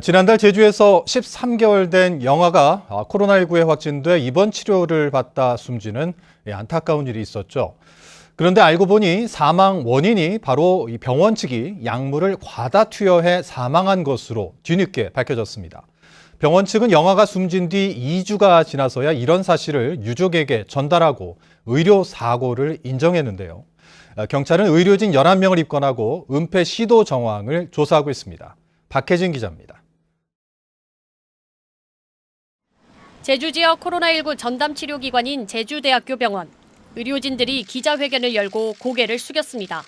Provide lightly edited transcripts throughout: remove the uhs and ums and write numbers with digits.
지난달 제주에서 13개월 된 영아가 코로나19에 확진돼 입원 치료를 받다 숨지는 안타까운 일이 있었죠. 그런데 알고 보니 사망 원인이 바로 이 병원 측이 약물을 과다 투여해 사망한 것으로 뒤늦게 밝혀졌습니다. 병원 측은 영아가 숨진 뒤 2주가 지나서야 이런 사실을 유족에게 전달하고 의료 사고를 인정했는데요. 경찰은 의료진 11명을 입건하고 은폐 시도 정황을 조사하고 있습니다. 박혜진 기자입니다. 제주 지역 코로나19 전담 치료기관인 제주대학교 병원. 의료진들이 기자회견을 열고 고개를 숙였습니다.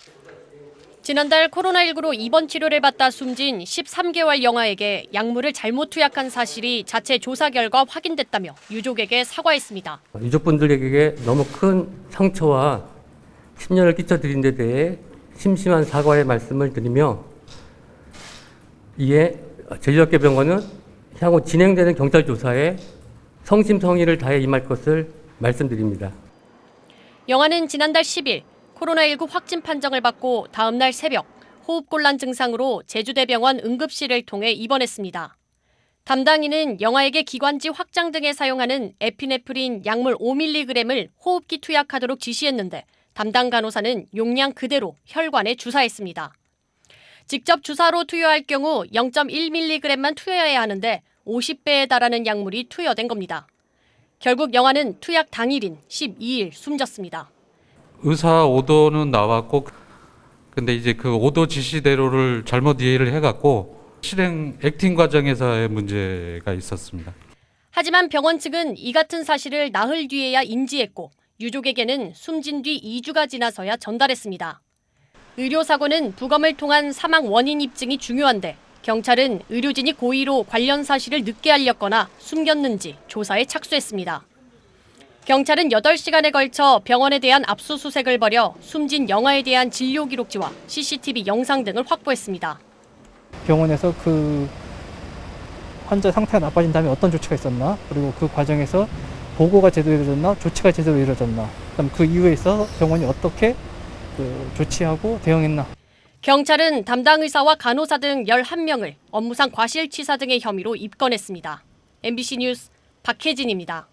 지난달 코로나19로 입원 치료를 받다 숨진 13개월 영아에게 약물을 잘못 투약한 사실이 자체 조사 결과 확인됐다며 유족에게 사과했습니다. 유족분들에게 너무 큰 상처와 심려를 끼쳐드린 데 대해 심심한 사과의 말씀을 드리며 이에 제주대학교 병원은 향후 진행되는 경찰 조사에 성심성의를 다해 임할 것을 말씀드립니다. 영아는 지난달 10일 코로나19 확진 판정을 받고 다음 날 새벽 호흡곤란 증상으로 제주대병원 응급실을 통해 입원했습니다. 담당인은 영아에게 기관지 확장 등에 사용하는 에피네프린 약물 5mg을 호흡기 투약하도록 지시했는데 담당 간호사는 용량 그대로 혈관에 주사했습니다. 직접 주사로 투여할 경우 0.1mg만 투여해야 하는데 50배에 달하는 약물이 투여된 겁니다. 결국 영아는 투약 당일인 12일 숨졌습니다. 의사 오도는 나왔고 근데 이제 그 오도 지시대로를 잘못 이해를 해갖고 실행 액팅 과정에서의 문제가 있었습니다. 하지만 병원 측은 이 같은 사실을 나흘 뒤에야 인지했고 유족에게는 숨진 뒤 2주가 지나서야 전달했습니다. 의료사고는 부검을 통한 사망 원인 입증이 중요한데 경찰은 의료진이 고의로 관련 사실을 늦게 알렸거나 숨겼는지 조사에 착수했습니다. 경찰은 8시간에 걸쳐 병원에 대한 압수수색을 벌여 숨진 영아에 대한 진료 기록지와 CCTV 영상 등을 확보했습니다. 병원에서 그 환자 상태가 나빠진 다음에 어떤 조치가 있었나, 그리고 그 과정에서 보고가 제대로 이루어졌나, 조치가 제대로 이루어졌나, 그다음 그 이후에 있어서 병원이 어떻게 조치하고 대응했나. 경찰은 담당 의사와 간호사 등 11명을 업무상 과실치사 등의 혐의로 입건했습니다. MBC 뉴스 박혜진입니다.